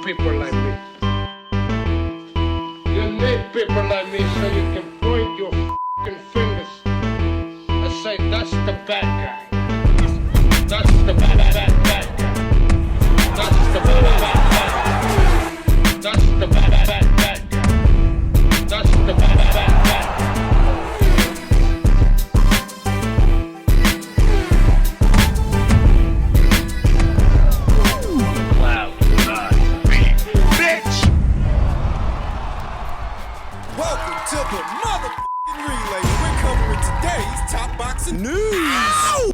people like me. You need people like me so you can point your f***ing fingers and say, that's the bad guy. That's the bad guy. That's the bad guy. That's the bad guy. That's the bad guy. Welcome to the motherfucking relay. We're covering today's top boxing news. Ow!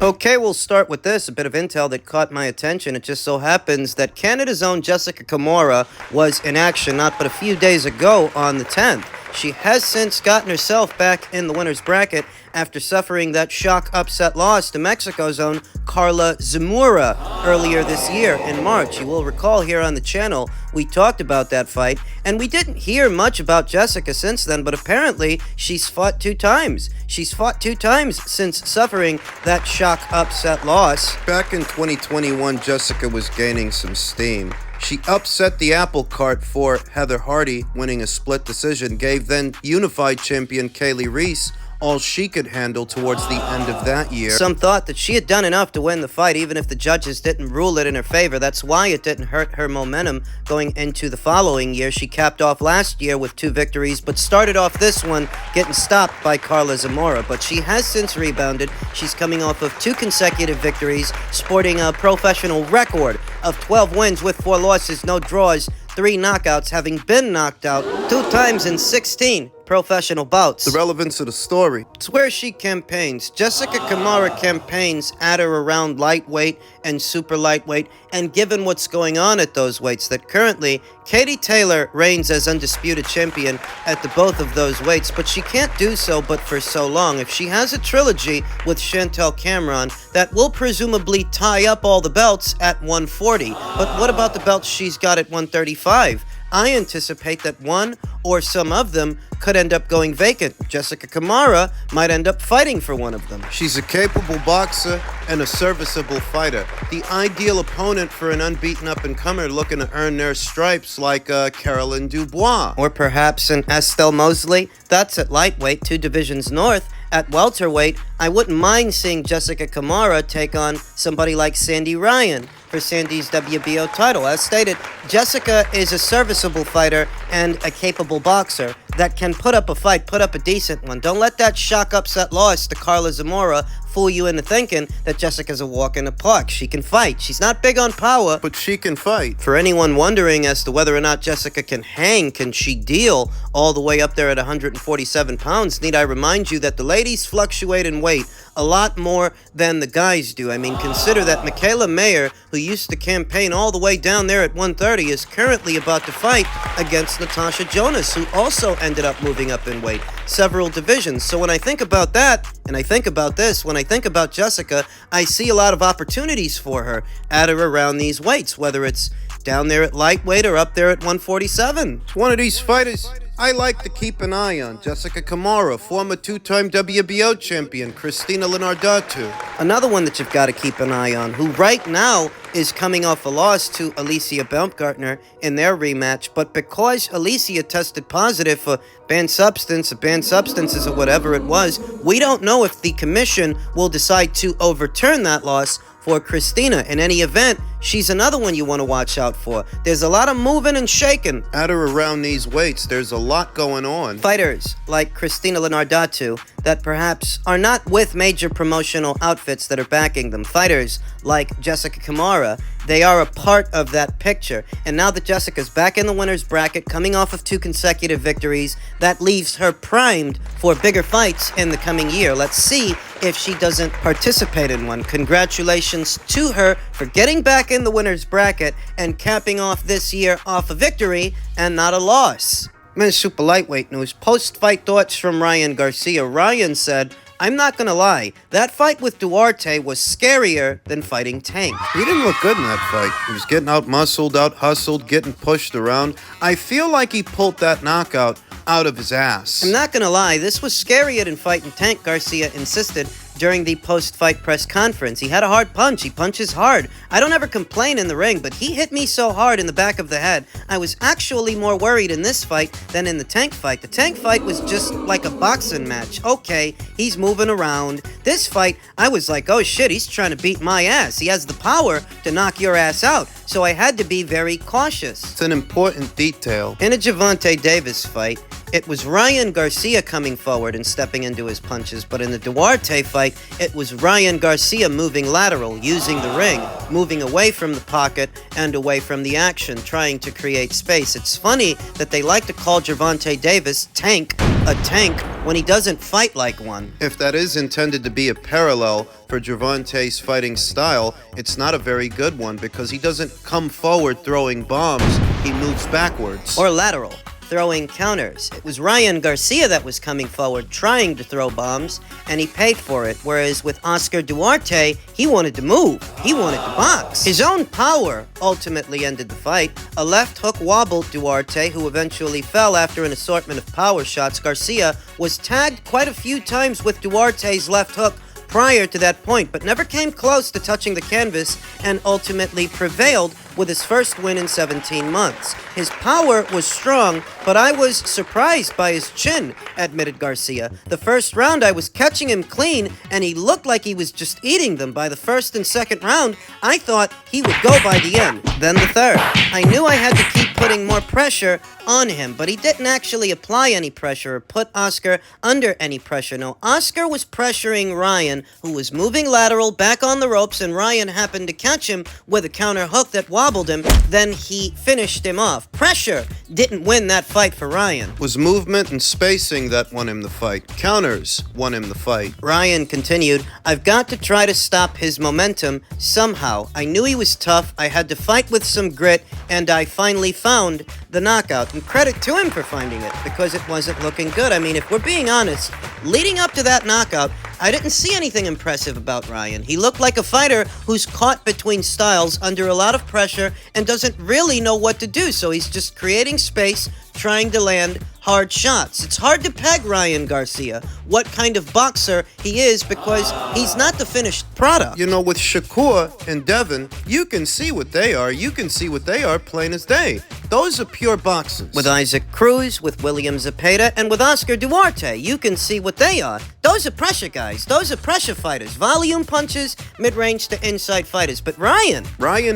Okay, we'll start with this. A bit of intel that caught my attention. It just so happens that Canada's own Jessica Kamora was in action not but a few days ago on the 10th. She has since gotten herself back in the winner's bracket after suffering that shock upset loss to Mexico's own Karla Zamora earlier this year in March. You will recall here on the channel, we talked about that fight, and we didn't hear much about Jessica since then, but apparently she's fought 2 times. She's fought 2 times since suffering that shock upset loss. Back in 2021, Jessica was gaining some steam. She upset the apple cart for Heather Hardy, winning a split decision, gave then unified champion Kaylee Reese all she could handle towards the end of that year. Some thought that she had done enough to win the fight, even if the judges didn't rule it in her favor. That's why it didn't hurt her momentum going into the following year. She capped off last year with 2 victories, but started off this one getting stopped by Karla Zamora. But she has since rebounded. She's coming off of 2 consecutive victories, sporting a professional record of 12 wins with 4 losses, no draws, 3 knockouts, having been knocked out 2 times in 16 professional bouts. The relevance of the story. It's where she campaigns. Jessica Kamara campaigns at or around lightweight and super lightweight, and given what's going on at those weights, that currently Katie Taylor reigns as undisputed champion at both of those weights, but she can't do so but for so long. If she has a trilogy with Chantel Cameron, that will presumably tie up all the belts at 140. But what about the belts she's got at 135? I anticipate that one or some of them could end up going vacant. Jessica Kamara might end up fighting for one of them. She's a capable boxer and a serviceable fighter. The ideal opponent for an unbeaten up-and-comer looking to earn their stripes like Caroline Dubois. Or perhaps an Estelle Mosley. That's at lightweight, 2 divisions north. At welterweight, I wouldn't mind seeing Jessica Kamara take on somebody like Sandy Ryan for Sandy's WBO title. As stated, Jessica is a serviceable fighter and a capable boxer that can put up a fight, put up a decent one. Don't let that shock upset loss to Karla Zamora fool you into thinking that Jessica's a walk in the park. She can fight. She's not big on power, but she can fight. For anyone wondering as to whether or not Jessica can hang, can she deal all the way up there at 147 pounds, need I remind you that the ladies fluctuate in weight a lot more than the guys do. I mean, consider that Michaela Mayer, who used to campaign all the way down there at 130, is currently about to fight against Natasha Jonas, who also ended up moving up in weight several divisions. So when I think about that, and I think about this, when I think about Jessica, I see a lot of opportunities for her at or around these weights, whether it's down there at lightweight or up there at 147. It's one of these fighters I like to keep an eye on. Jessica Kamara, former 2-time WBO champion, Christina Lenardatu. Another one that you've got to keep an eye on, who right now is coming off a loss to Alicia Baumgartner in their rematch, but because Alicia tested positive for banned substances or whatever it was, we don't know if the commission will decide to overturn that loss for Christina. In any event, she's another one you want to watch out for. There's a lot of moving and shaking. At or around these weights, there's a lot going on. Fighters like Christina Lenardatu that perhaps are not with major promotional outfits that are backing them. Fighters like Jessica Kamara, they are a part of that picture. And now that Jessica's back in the winner's bracket, coming off of 2 consecutive victories, that leaves her primed for bigger fights in the coming year. Let's see if she doesn't participate in one. Congratulations to her for getting back in the winner's bracket and capping off this year off a victory and not a loss. Men's super lightweight news. Post-fight thoughts from Ryan Garcia. Ryan said, I'm not gonna lie, that fight with Duarte was scarier than fighting Tank. He didn't look good in that fight. He was getting out-muscled, out-hustled, getting pushed around. I feel like he pulled that knockout out of his ass. I'm not gonna lie, this was scarier than fighting Tank, Garcia insisted. during the post-fight press conference. He had a hard punch. He punches hard. I don't ever complain in the ring, but he hit me so hard in the back of the head. I was actually more worried in this fight than in the Tank fight. The Tank fight was just like a boxing match. Okay, he's moving around. This fight, I was like, oh shit, he's trying to beat my ass. He has the power to knock your ass out. So I had to be very cautious. It's an important detail. In a Gervonta Davis fight, it was Ryan Garcia coming forward and stepping into his punches, but in the Duarte fight, it was Ryan Garcia moving lateral, using the ring, moving away from the pocket and away from the action, trying to create space. It's funny that they like to call Gervonta Davis a tank when he doesn't fight like one. If that is intended to be a parallel for Gervonta's fighting style, it's not a very good one because he doesn't come forward throwing bombs, he moves backwards. Or lateral, throwing counters. It was Ryan Garcia that was coming forward trying to throw bombs, and he paid for it, whereas with Oscar Duarte, he wanted to move. He wanted to box. His own power ultimately ended the fight. A left hook wobbled Duarte, who eventually fell after an assortment of power shots. Garcia was tagged quite a few times with Duarte's left hook prior to that point, but never came close to touching the canvas and ultimately prevailed with his first win in 17 months. His power was strong, but I was surprised by his chin, admitted Garcia. The first round I was catching him clean, and he looked like he was just eating them. By the first and second round, I thought he would go by the end. Then the third. I knew I had to keep putting more pressure on him, but he didn't actually apply any pressure or put Oscar under any pressure. No, Oscar was pressuring Ryan, who was moving lateral back on the ropes, and Ryan happened to catch him with a counter hook that wobbled him. Then he finished him off. Pressure didn't win that fight for Ryan. It was movement and spacing that won him the fight. Counters won him the fight. Ryan continued, I've got to try to stop his momentum somehow. I knew he was tough. I had to fight with some grit, and I finally found the knockout. And credit to him for finding it, because it wasn't looking good. I mean, if we're being honest, leading up to that knockout, I didn't see anything impressive about Ryan. He looked like a fighter who's caught between styles under a lot of pressure and doesn't really know what to do, so he's just creating space, trying to land hard shots. It's hard to peg Ryan Garcia, what kind of boxer he is, because he's not the finished product. You know, with Shakur and Devon, you can see what they are. You can see what they are plain as day. Those are pure boxers. With Isaac Cruz, with William Zepeda, and with Oscar Duarte, you can see what they are. Those are pressure guys. Those are pressure fighters. Volume punches, mid-range to inside fighters. But Ryan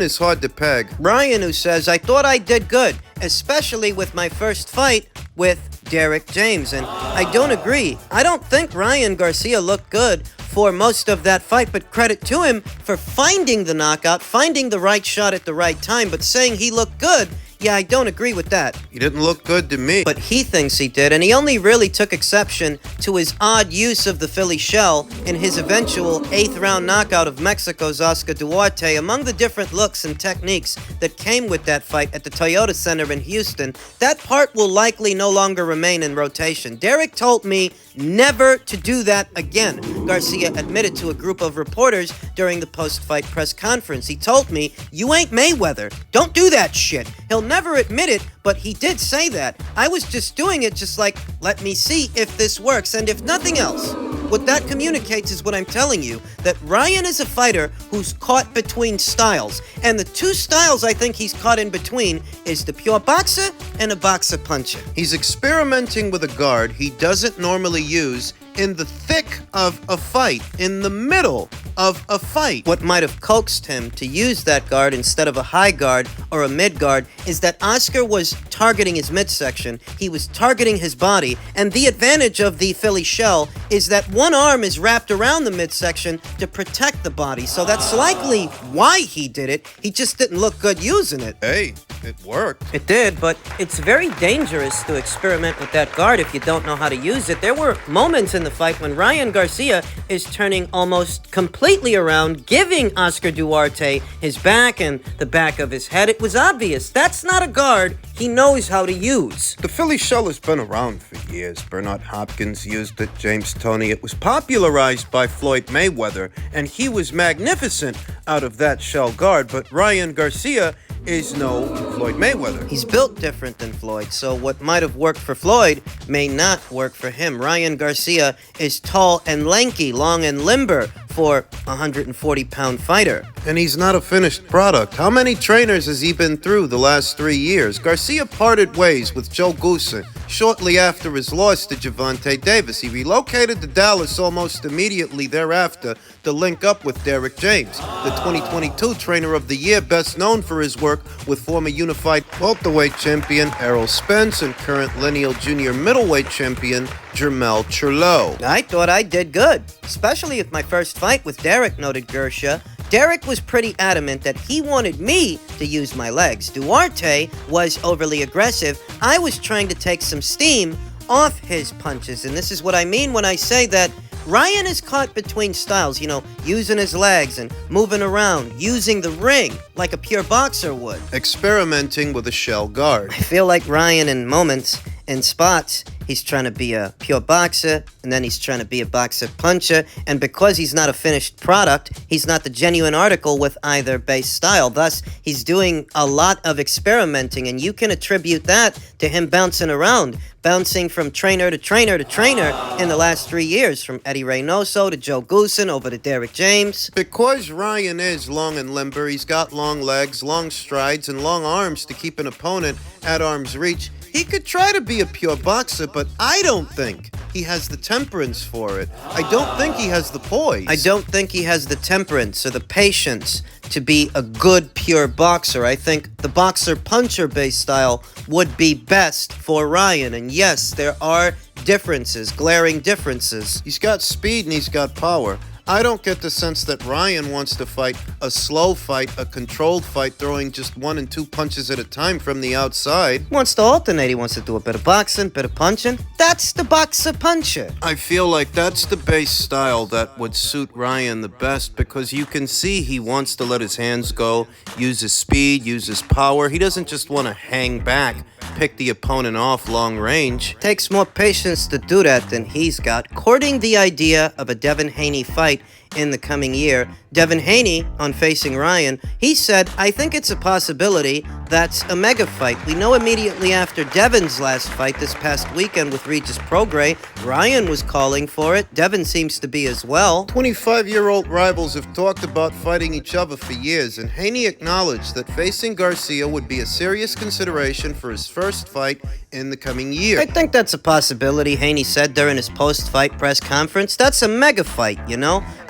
is hard to peg. Ryan, who says, I thought I did good, especially with my first fight with Derek James. And I don't agree. I don't think Ryan Garcia looked good for most of that fight, but credit to him for finding the knockout, finding the right shot at the right time, but saying he looked good, yeah, I don't agree with that. He didn't look good to me. But he thinks he did, and he only really took exception to his odd use of the Philly shell in his eventual 8th round knockout of Mexico's Oscar Duarte. Among the different looks and techniques that came with that fight at the Toyota Center in Houston, that part will likely no longer remain in rotation. Derek told me never to do that again, Garcia admitted to a group of reporters during the post-fight press conference. He told me, you ain't Mayweather. Don't do that shit. He'll never admit it, but he did say that. I was just doing it just like, let me see if this works, and if nothing else, what that communicates is what I'm telling you, that Ryan is a fighter who's caught between styles, and the two styles I think he's caught in between is the pure boxer and a boxer puncher. He's experimenting with a guard he doesn't normally use in the thick of a fight, in the middle of a fight. What might have coaxed him to use that guard instead of a high guard or a mid guard is that Oscar was targeting his midsection, he was targeting his body, and the advantage of the Philly shell is that one arm is wrapped around the midsection to protect the body, so that's likely why he did it. He just didn't look good using it. Hey, it worked. It did, but it's very dangerous to experiment with that guard if you don't know how to use it. There were moments in the fight when Ryan Garcia is turning almost completely around, giving Oscar Duarte his back and the back of his head. It was obvious. That's not a guard he knows how to use. The Philly shell has been around for years. Bernard Hopkins used it, James Toney. It was popularized by Floyd Mayweather, and he was magnificent out of that shell guard. But Ryan Garcia is no Floyd Mayweather. He's built different than Floyd, so what might have worked for Floyd may not work for him. Ryan Garcia is tall and lanky, long and limber for a 140-pound fighter. And he's not a finished product. How many trainers has he been through the last 3 years? Garcia parted ways with Joe Goosen shortly after his loss to Gervonta Davis. He relocated to Dallas almost immediately thereafter to link up with Derek James, the 2022 Trainer of the Year, best known for his work with former unified welterweight champion Errol Spence and current lineal junior middleweight champion Jermell Charlo. I thought I did good, especially with my first fight with Derek, noted Garcia. Derek was pretty adamant that he wanted me to use my legs. Duarte was overly aggressive. I was trying to take some steam off his punches, and this is what I mean when I say that Ryan is caught between styles, using his legs and moving around, using the ring like a pure boxer would. Experimenting with a shell guard. I feel like Ryan in moments, in spots, he's trying to be a pure boxer, and then he's trying to be a boxer puncher, and because he's not a finished product, he's not the genuine article with either base style. Thus, he's doing a lot of experimenting, and you can attribute that to him bouncing around, bouncing from trainer to trainer to trainer in the last 3 years, from Eddie Reynoso to Joe Goosen over to Derek James. Because Ryan is long and limber, he's got long legs, long strides, and long arms to keep an opponent at arm's reach. He could try to be a pure boxer, but I don't think he has the temperance for it. I don't think he has the poise. I don't think he has the temperance or the patience to be a good pure boxer. I think the boxer-puncher based style would be best for Ryan. And yes, there are differences, glaring differences. He's got speed and he's got power. I don't get the sense that Ryan wants to fight a slow fight, a controlled fight, throwing just 1 and 2 punches at a time from the outside. He wants to alternate. He wants to do a bit of boxing, bit of punching. That's the boxer-puncher. I feel like that's the base style that would suit Ryan the best, because you can see he wants to let his hands go, use his speed, use his power. He doesn't just want to hang back, pick the opponent off long range. Takes more patience to do that than he's got. Courting the idea of a Devon Haney fight in the coming year, Devon Haney, on Facing Ryan, he said, I think it's a possibility that's a mega fight. We know immediately after Devon's last fight this past weekend with Regis Prograis, Ryan was calling for it. Devon seems to be as well. 25-year-old rivals have talked about fighting each other for years, and Haney acknowledged that facing Garcia would be a serious consideration for his first fight in the coming year. I think that's a possibility, Haney said during his post-fight press conference. That's a mega fight,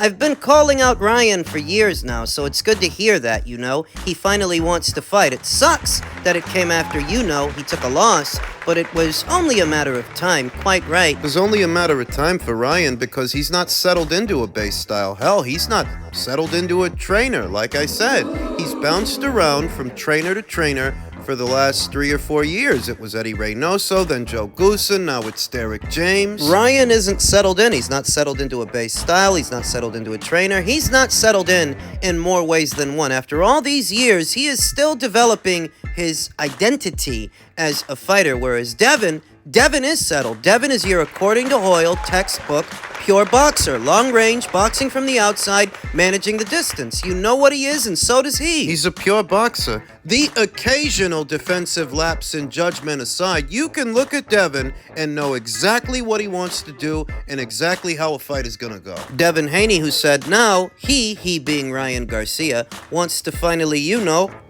I've been calling out Ryan for years now, so it's good to hear that, He finally wants to fight. It sucks that it came after, he took a loss, but it was only a matter of time, quite right. It was only a matter of time for Ryan because he's not settled into a base style. Hell, he's not settled into a trainer, like I said. He's bounced around from trainer to trainer for the last 3 or 4 years. It was Eddie Reynoso, then Joe Goosen, now it's Derek James. Ryan isn't settled in. He's not settled into a base style. He's not settled into a trainer. He's not settled in more ways than one. After all these years, he is still developing his identity as a fighter, whereas Devon is settled. Devon is your, according to Hoyle, textbook pure boxer. Long range, boxing from the outside, managing the distance. You know what he is, and so does he. He's a pure boxer. The occasional defensive lapse in judgment aside, you can look at Devon and know exactly what he wants to do and exactly how a fight is going to go. Devon Haney, who said now he being Ryan Garcia, wants to finally,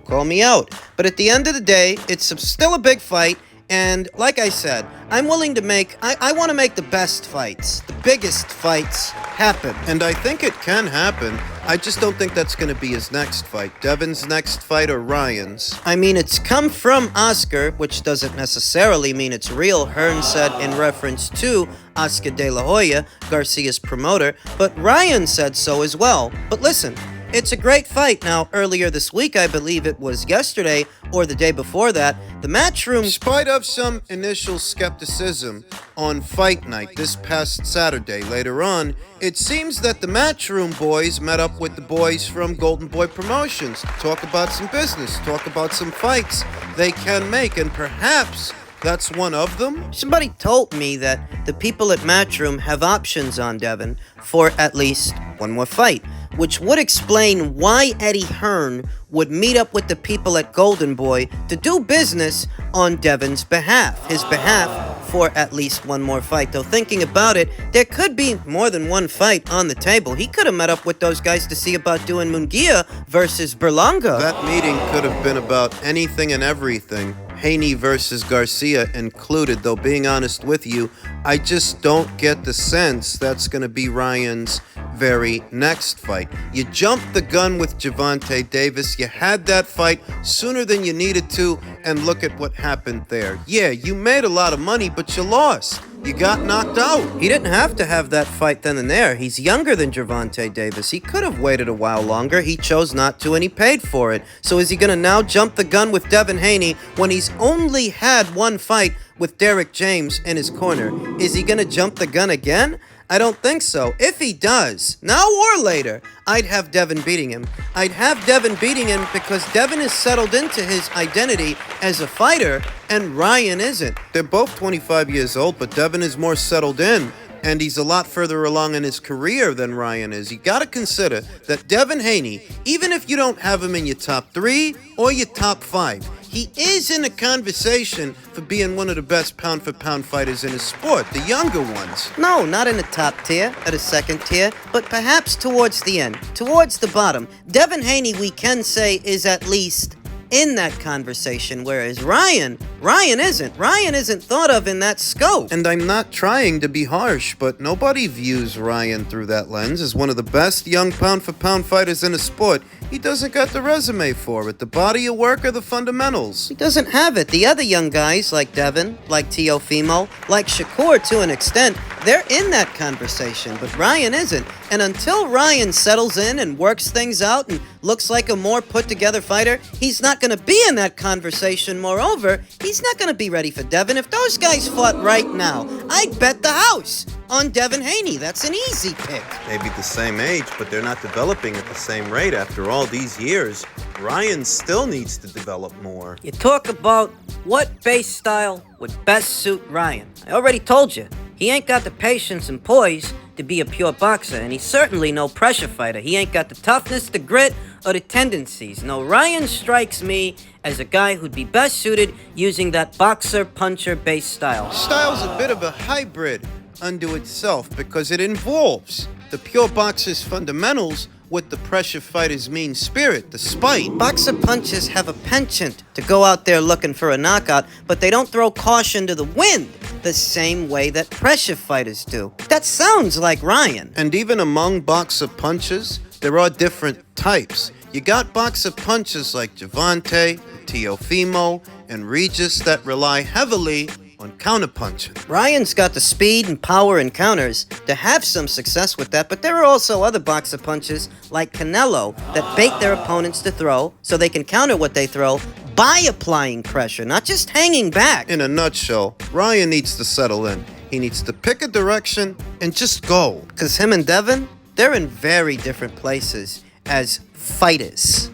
call me out. But at the end of the day, it's still a big fight. And like I said, I'm willing to I want to make the best fights, the biggest fights happen. And I think it can happen. I just don't think that's going to be his next fight. Devon's next fight or Ryan's. I mean, it's come from Oscar, which doesn't necessarily mean it's real, Hearn said in reference to Oscar De La Hoya, Garcia's promoter, but Ryan said so as well. But listen, it's a great fight. Now, earlier this week, I believe it was yesterday or the day before that, the Matchroom... In spite of some initial skepticism on fight night this past Saturday, later on, it seems that the Matchroom boys met up with the boys from Goldenboy Promotions to talk about some business, talk about some fights they can make, and perhaps that's one of them? Somebody told me that the people at Matchroom have options on Devon for at least one more fight. which would explain why Eddie Hearn would meet up with the people at Goldenboy to do business on Devon's behalf. His behalf for at least one more fight. Though thinking about it, there could be more than one fight on the table. He could have met up with those guys to see about doing Munguia versus Berlanga. That meeting could have been about anything and everything, Haney versus Garcia included, though being honest with you, I just don't get the sense that's going to be Ryan's very next fight. You jumped the gun with Gervonta Davis, you had that fight sooner than you needed to, and look at what happened there. Yeah, you made a lot of money, but you lost. You got knocked out. He didn't have to have that fight then and there. He's younger than Gervonta Davis. He could have waited a while longer. He chose not to, and he paid for it. So is he going to now jump the gun with Devon Haney when he's only had one fight with Derek James in his corner? Is he going to jump the gun again? I don't think so. If he does, now or later, I'd have Devon beating him. I'd have Devon beating him because Devon is settled into his identity as a fighter, and Ryan isn't. They're both 25 years old, but Devon is more settled in, and he's a lot further along in his career than Ryan is. You gotta consider that Devon Haney, even if you don't have him in your top 3 or your top 5, he is in a conversation for being one of the best pound-for-pound fighters in his sport, the younger ones. No, not in the top tier, at a second tier, but perhaps towards the end, towards the bottom. Devon Haney, we can say, is at least in that conversation, whereas Ryan isn't. Ryan isn't thought of in that scope. And I'm not trying to be harsh, but nobody views Ryan through that lens as one of the best young pound-for-pound fighters in the sport. He doesn't got the resume for it, the body of work or the fundamentals. He doesn't have it. The other young guys, like Devon, like Teofimo, like Shakur to an extent, they're in that conversation, but Ryan isn't. And until Ryan settles in and works things out and looks like a more put-together fighter, he's not going to be in that conversation. Moreover, he's not going to be ready for Devon. If those guys fought right now, I'd bet the house on Devon Haney. That's an easy pick. Maybe the same age, but they're not developing at the same rate after all these years. Ryan still needs to develop more. You talk about what base style would best suit Ryan. I already told you, he ain't got the patience and poise to be a pure boxer, and he's certainly no pressure fighter. He ain't got the toughness, the grit, or the tendencies. No, Ryan strikes me as a guy who'd be best suited using that boxer-puncher base style. Style's a bit of a hybrid unto itself because it involves the pure boxer's fundamentals with the pressure fighter's mean spirit, the spite. Boxer punchers have a penchant to go out there looking for a knockout, but they don't throw caution to the wind the same way that pressure fighters do. That sounds like Ryan. And even among boxer punchers, there are different types. You got boxer punchers like Gervonta, Teofimo, and Regis that rely heavily on counterpunching. Ryan's got the speed and power and counters to have some success with that, but there are also other boxer punchers like Canelo that bait their opponents to throw so they can counter what they throw by applying pressure, not just hanging back. In a nutshell, Ryan needs to settle in. He needs to pick a direction and just go. Because him and Devon, they're in very different places as fighters.